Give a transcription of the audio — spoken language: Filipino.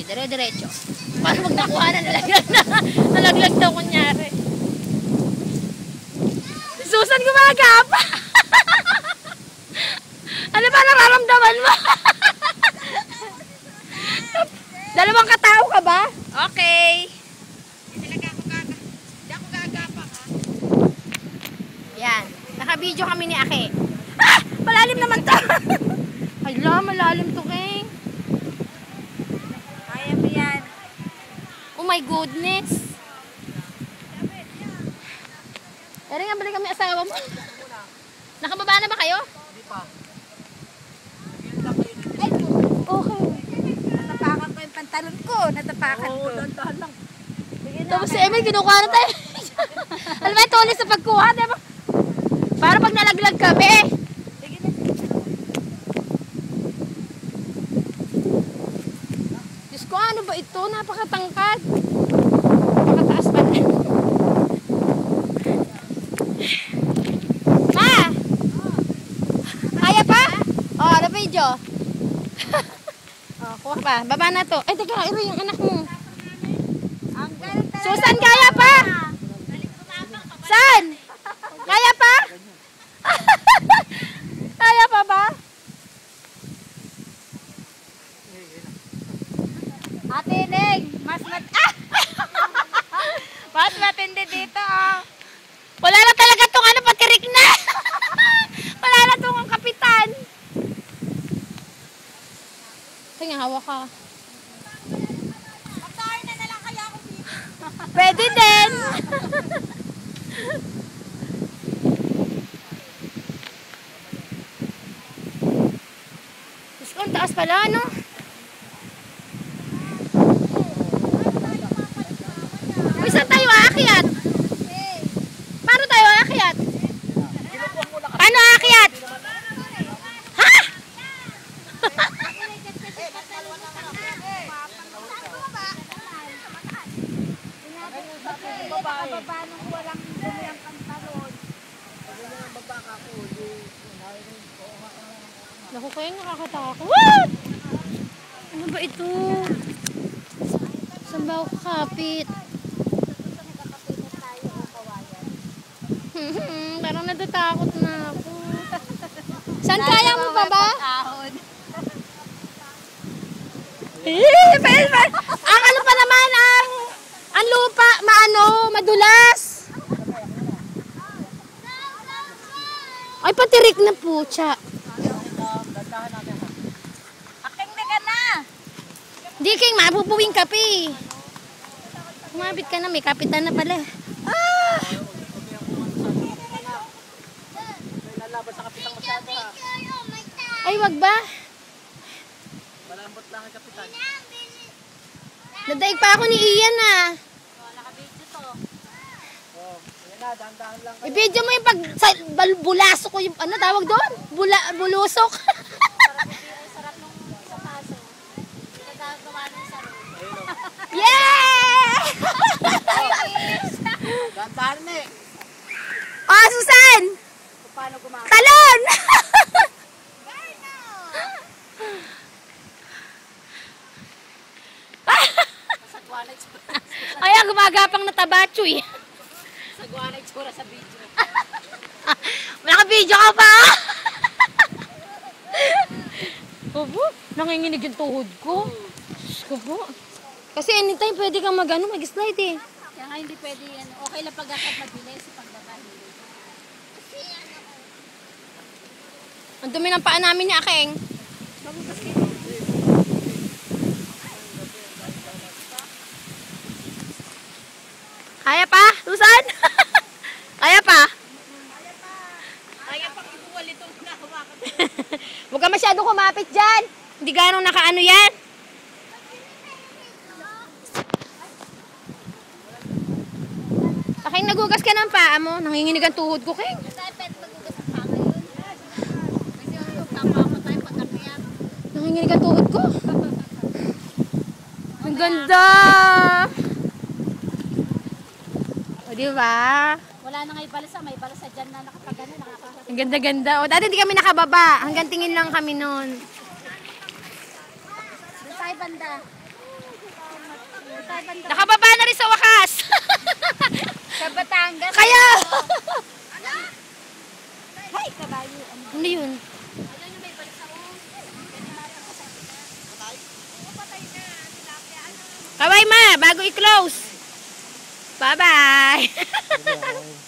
dire-diretso. Paano pag nakuha na nalaglag na? Nalaglag daw kunyari. Susan gumagapa! Ano ba nararamdaman mo? Dalawang katao ka ba? Okay. Hindi ako gagapa ka. Yan. Naka-video kami ni Ake. Ah! Malalim naman to. Hala, malalim to, King. Kaya mo yan. Oh my goodness. Ere nga, balik kami asawa mo. Nakababa na ba kayo? Hindi pa. Ay, okay. Natapakan ko yung pantalon ko. Natapakan ko. Dandahan lang. Tapos si Emil, kinukuha na tayo. Alam mo, tuloy sa pagkuha, diba? Para pag nalaglag kami. Diyos ko, ano ba ito? Napakatangkad. Napakataas pa na. Ma! Kaya pa? Oh, ano ba yung oh, kuha pa. Baba na to. Ay, teka, ito yung anak mo. Susan, kaya pa? San? Kaya pa? Kaya pa ba? Ate Neng, mas matindi dito, oh. Wala na talaga itong ano, patirik na. Wala na itong ang kapitan. Kaya hawak ka. Pagkain na lang kaya ako dito. Pwede din. Diyos ko, ang taas pala, no? Uy, saan tayo aakyat? Paano tayo aakyat? Paano aakyat? Ha? Bababa nung walang dumi ang pantalon. Naku, kaya nakakatakot. What? Ano ba ito? Saan ba ako kakapit? Parang natatakot na ako. Saan kaya mo pa ba? Ang ano pa naman, ang lupa, madulas. Ay, patirik na po, tsa. Aking na ka na. Di, King, mapupuwing kape. Kumapit ka na, may kapitan na pala. Ah! Ay, wag ba? Malambot lang ang kapitan. Nadaig pa ako ni Ian, ah. Nakabidyo to. Oh, yan na, dandahan lang. I-video mo yung bulasok ko yung, ano tawag doon? Bulusok. Sarap nung sa paso. Nagagawa ng sarap. Yeah! Dandahan na eh. Oh, Susan! Paano gumamit? Talon! Sagwa na itsura. Ayan, gumagapang na tabachoy. Sagwa na itsura sa video. Naka-video ka pa! Opo, nanginginig yung tuhod ko. Opo. Kasi anytime pwede kang mag-slide eh. Kaya nga hindi pwede yan. Okay lang pag-akat mabilis pagdaba. Ang dumi ng paa namin ni Akeng. Kaya pa, Susan? Kaya pa? Kaya pang ibuwal itong nahawakan. Huwag ka masyado kumapit dyan. Hindi ganong nakaano yan. Akeng, nagugas ka ng paa mo. Nanginginig ang tuhod ko, Keng. Tayo pwede magugas ang panga yun. Kasi magpapapa tayo pagkakayap. Nanginginig ang tuhod ko. Ang ganda! O, diba? Wala na nga ibalasa. May balasa dyan na nakapagano. Ang ganda-ganda. O, dati hindi kami nakababa. Hanggang tingin lang kami noon. Doon tayo banda. Nakababa na rin sa wakas. Sa Batangas. Kaya! Hay, kabayo. Ano yun? Kaway ma, bago i-close. Bye-bye.